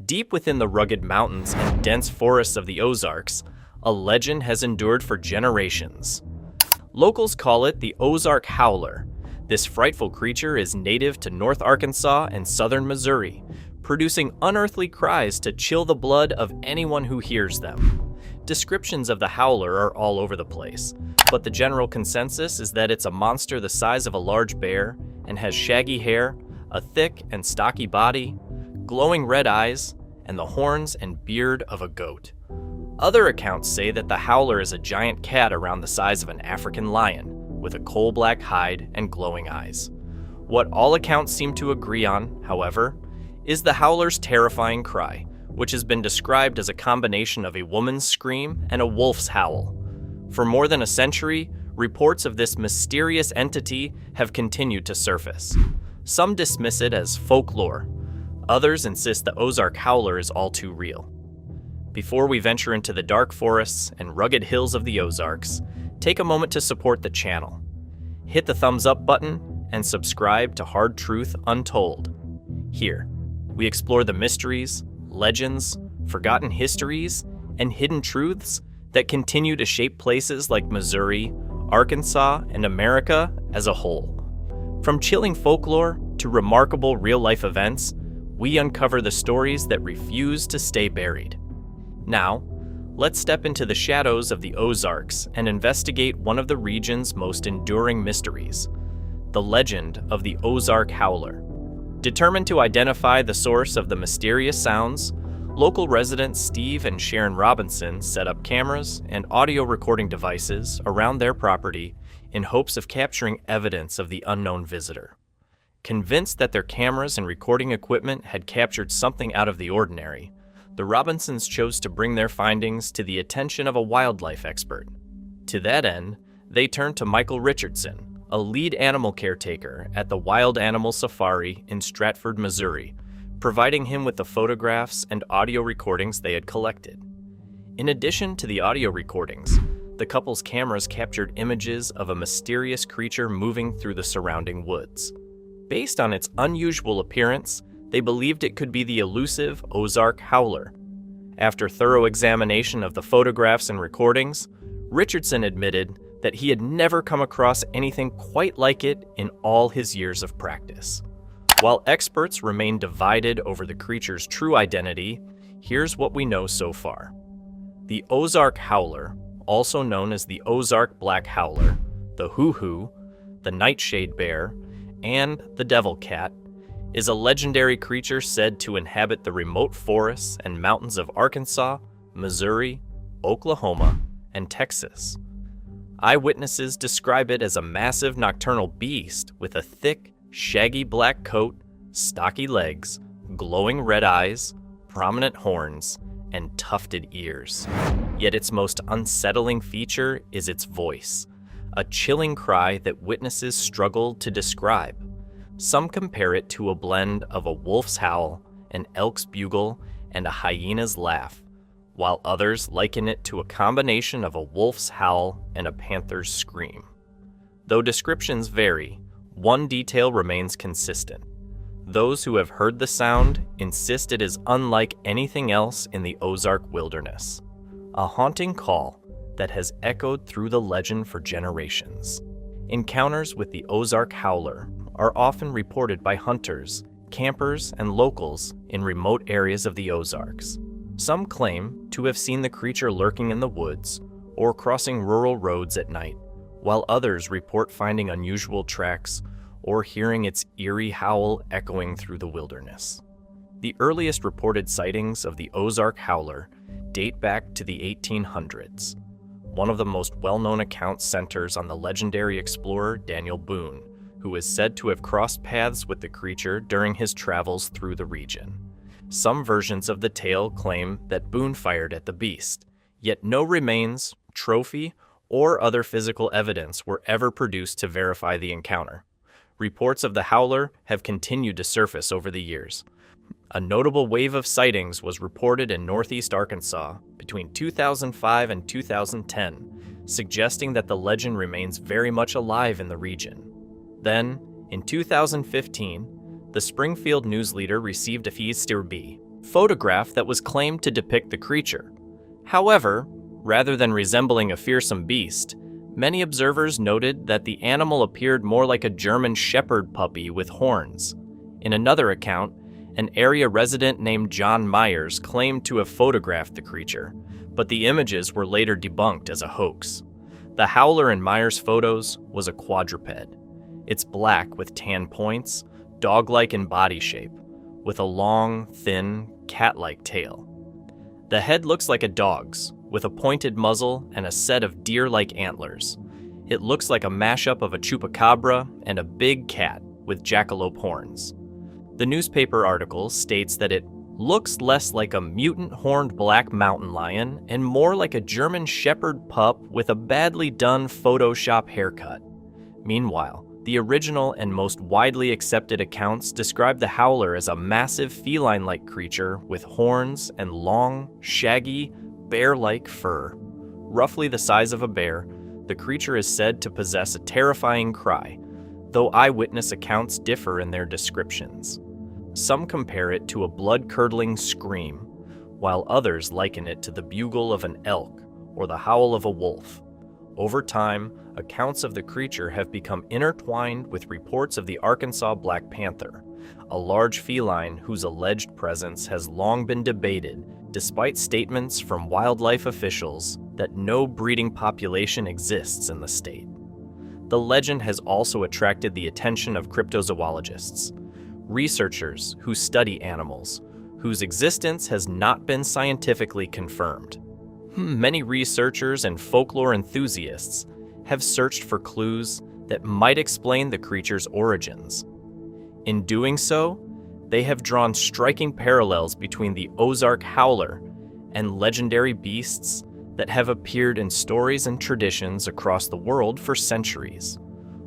Deep within the rugged mountains and dense forests of the Ozarks, a legend has endured for generations. Locals call it the Ozark Howler. This frightful creature is native to North Arkansas and southern Missouri, producing unearthly cries to chill the blood of anyone who hears them. Descriptions of the howler are all over the place, but the general consensus is that it's a monster the size of a large bear and has shaggy hair, a thick and stocky body, glowing red eyes, and the horns and beard of a goat. Other accounts say that the howler is a giant cat around the size of an African lion, with a coal-black hide and glowing eyes. What all accounts seem to agree on, however, is the howler's terrifying cry, which has been described as a combination of a woman's scream and a wolf's howl. For more than a century, reports of this mysterious entity have continued to surface. Some dismiss it as folklore. Others insist the Ozark Howler is all too real. Before we venture into the dark forests and rugged hills of the Ozarks, take a moment to support the channel. Hit the thumbs up button and subscribe to Hard Truth Untold. Here, we explore the mysteries, legends, forgotten histories, and hidden truths that continue to shape places like Missouri, Arkansas, and America as a whole. From chilling folklore to remarkable real-life events, we uncover the stories that refuse to stay buried. Now, let's step into the shadows of the Ozarks and investigate one of the region's most enduring mysteries, the legend of the Ozark Howler. Determined to identify the source of the mysterious sounds, local residents Steve and Sharon Robinson set up cameras and audio recording devices around their property in hopes of capturing evidence of the unknown visitor. Convinced that their cameras and recording equipment had captured something out of the ordinary, the Robinsons chose to bring their findings to the attention of a wildlife expert. To that end, they turned to Michael Richardson, a lead animal caretaker at the Wild Animal Safari in Stratford, Missouri, providing him with the photographs and audio recordings they had collected. In addition to the audio recordings, the couple's cameras captured images of a mysterious creature moving through the surrounding woods. Based on its unusual appearance, they believed it could be the elusive Ozark Howler. After thorough examination of the photographs and recordings, Richardson admitted that he had never come across anything quite like it in all his years of practice. While experts remain divided over the creature's true identity, here's what we know so far. The Ozark Howler, also known as the Ozark Black Howler, the hoo-hoo, the nightshade bear, and the devil cat, is a legendary creature said to inhabit the remote forests and mountains of Arkansas, Missouri, Oklahoma, and Texas. Eyewitnesses describe it as a massive nocturnal beast with a thick, shaggy black coat, stocky legs, glowing red eyes, prominent horns, and tufted ears. Yet its most unsettling feature is its voice, a chilling cry that witnesses struggle to describe. Some compare it to a blend of a wolf's howl, an elk's bugle, and a hyena's laugh, while others liken it to a combination of a wolf's howl and a panther's scream. Though descriptions vary, one detail remains consistent. Those who have heard the sound insist it is unlike anything else in the Ozark wilderness, a haunting call that has echoed through the legend for generations. Encounters with the Ozark Howler are often reported by hunters, campers, and locals in remote areas of the Ozarks. Some claim to have seen the creature lurking in the woods or crossing rural roads at night, while others report finding unusual tracks or hearing its eerie howl echoing through the wilderness. The earliest reported sightings of the Ozark Howler date back to the 1800s. One of the most well-known accounts centers on the legendary explorer Daniel Boone, who is said to have crossed paths with the creature during his travels through the region. Some versions of the tale claim that Boone fired at the beast, yet no remains, trophy, or other physical evidence were ever produced to verify the encounter. Reports of the howler have continued to surface over the years. A notable wave of sightings was reported in northeast Arkansas between 2005 and 2010, suggesting that the legend remains very much alive in the region. Then, in 2015, the Springfield News Leader received a feistirbi photograph that was claimed to depict the creature. However, rather than resembling a fearsome beast, many observers noted that the animal appeared more like a German shepherd puppy with horns. In another account, an area resident named John Myers claimed to have photographed the creature, but the images were later debunked as a hoax. The howler in Myers' photos was a quadruped. It's black with tan points, dog-like in body shape, with a long, thin, cat-like tail. The head looks like a dog's, with a pointed muzzle and a set of deer-like antlers. It looks like a mashup of a chupacabra and a big cat with jackalope horns. The newspaper article states that it looks less like a mutant horned black mountain lion and more like a German shepherd pup with a badly done Photoshop haircut. Meanwhile, the original and most widely accepted accounts describe the howler as a massive feline-like creature with horns and long, shaggy, bear-like fur. Roughly the size of a bear, the creature is said to possess a terrifying cry, though eyewitness accounts differ in their descriptions. Some compare it to a blood-curdling scream, while others liken it to the bugle of an elk or the howl of a wolf. Over time, accounts of the creature have become intertwined with reports of the Arkansas black panther, a large feline whose alleged presence has long been debated, despite statements from wildlife officials that no breeding population exists in the state. The legend has also attracted the attention of cryptozoologists, researchers who study animals, whose existence has not been scientifically confirmed. Many researchers and folklore enthusiasts have searched for clues that might explain the creature's origins. In doing so, they have drawn striking parallels between the Ozark Howler and legendary beasts that have appeared in stories and traditions across the world for centuries.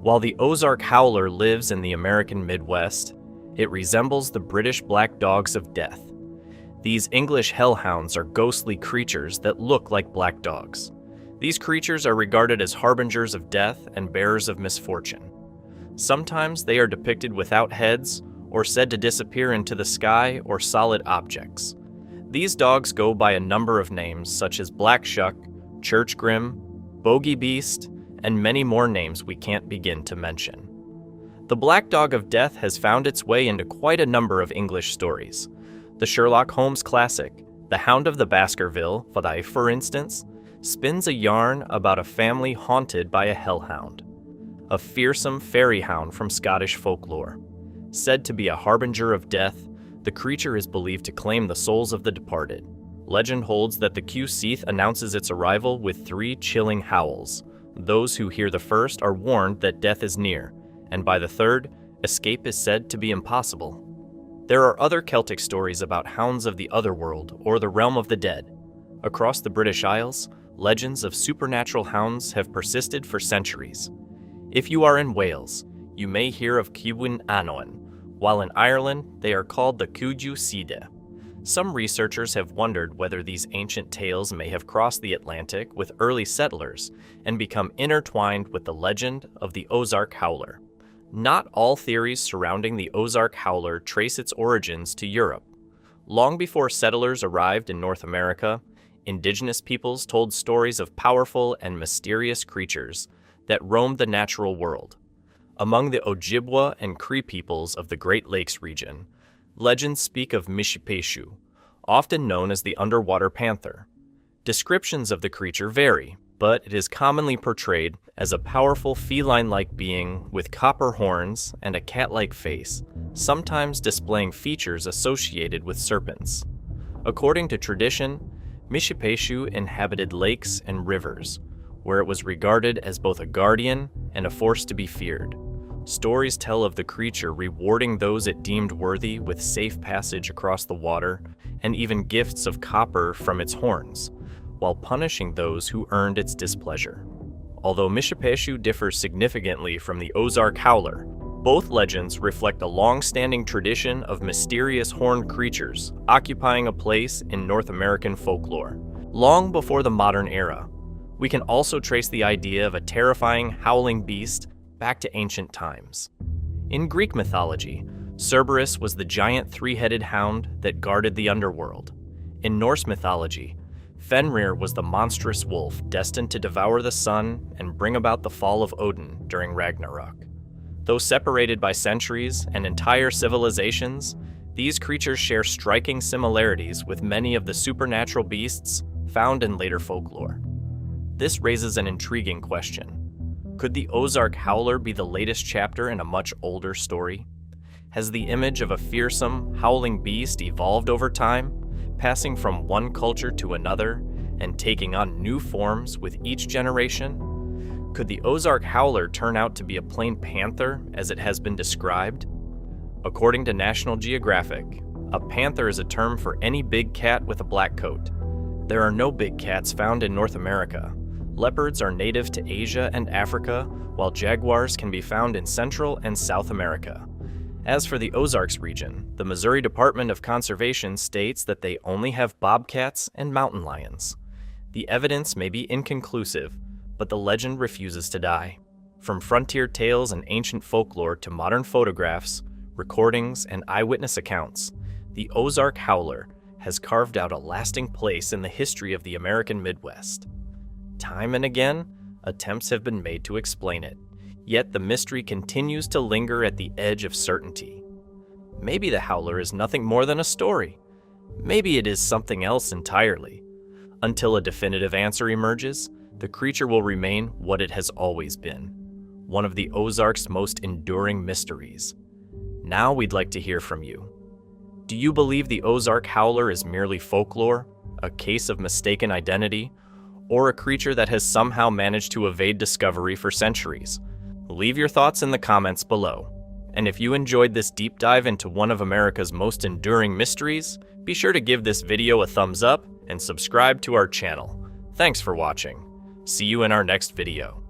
While the Ozark Howler lives in the American Midwest, it resembles the British black dogs of death. These English hellhounds are ghostly creatures that look like black dogs. These creatures are regarded as harbingers of death and bearers of misfortune. Sometimes they are depicted without heads or said to disappear into the sky or solid objects. These dogs go by a number of names such as Black Shuck, Church Grim, Bogey Beast, and many more names we can't begin to mention. The Black Dog of Death has found its way into quite a number of English stories. The Sherlock Holmes classic, The Hound of the Baskerville, for instance, spins a yarn about a family haunted by a hellhound, a fearsome fairy hound from Scottish folklore. Said to be a harbinger of death, the creature is believed to claim the souls of the departed. Legend holds that the Q-Seath announces its arrival with 3 chilling howls. Those who hear the first are warned that death is near, and by the third, escape is said to be impossible. There are other Celtic stories about hounds of the otherworld or the realm of the dead. Across the British Isles, legends of supernatural hounds have persisted for centuries. If you are in Wales, you may hear of Cibwyn Annwn, while in Ireland they are called the Cuju Side. Some researchers have wondered whether these ancient tales may have crossed the Atlantic with early settlers and become intertwined with the legend of the Ozark Howler. Not all theories surrounding the Ozark Howler trace its origins to Europe. Long before settlers arrived in North America, indigenous peoples told stories of powerful and mysterious creatures that roamed the natural world. Among the Ojibwa and Cree peoples of the Great Lakes region, legends speak of Mishipeshu, often known as the underwater panther. Descriptions of the creature vary, but it is commonly portrayed as a powerful feline-like being with copper horns and a cat-like face, sometimes displaying features associated with serpents. According to tradition, Mishipeshu inhabited lakes and rivers, where it was regarded as both a guardian and a force to be feared. Stories tell of the creature rewarding those it deemed worthy with safe passage across the water and even gifts of copper from its horns, while punishing those who earned its displeasure. Although Mishipeshu differs significantly from the Ozark Howler, both legends reflect a long-standing tradition of mysterious horned creatures occupying a place in North American folklore, long before the modern era. We can also trace the idea of a terrifying, howling beast back to ancient times. In Greek mythology, Cerberus was the giant three-headed hound that guarded the underworld. In Norse mythology, Fenrir was the monstrous wolf destined to devour the sun and bring about the fall of Odin during Ragnarok. Though separated by centuries and entire civilizations, these creatures share striking similarities with many of the supernatural beasts found in later folklore. This raises an intriguing question. Could the Ozark Howler be the latest chapter in a much older story? Has the image of a fearsome, howling beast evolved over time, passing from one culture to another and taking on new forms with each generation? Could the Ozark Howler turn out to be a plain panther, as it has been described? According to National Geographic, a panther is a term for any big cat with a black coat. There are no big cats found in North America. Leopards are native to Asia and Africa, while jaguars can be found in Central and South America. As for the Ozarks region, the Missouri Department of Conservation states that they only have bobcats and mountain lions. The evidence may be inconclusive, but the legend refuses to die. From frontier tales and ancient folklore to modern photographs, recordings, and eyewitness accounts, the Ozark Howler has carved out a lasting place in the history of the American Midwest. Time and again, attempts have been made to explain it, yet the mystery continues to linger at the edge of certainty. Maybe the Howler is nothing more than a story. Maybe it is something else entirely. Until a definitive answer emerges, the creature will remain what it has always been, one of the Ozarks' most enduring mysteries. Now we'd like to hear from you. Do you believe the Ozark Howler is merely folklore, a case of mistaken identity, or a creature that has somehow managed to evade discovery for centuries? Leave your thoughts in the comments below. And if you enjoyed this deep dive into one of America's most enduring mysteries, be sure to give this video a thumbs up and subscribe to our channel. Thanks for watching. See you in our next video.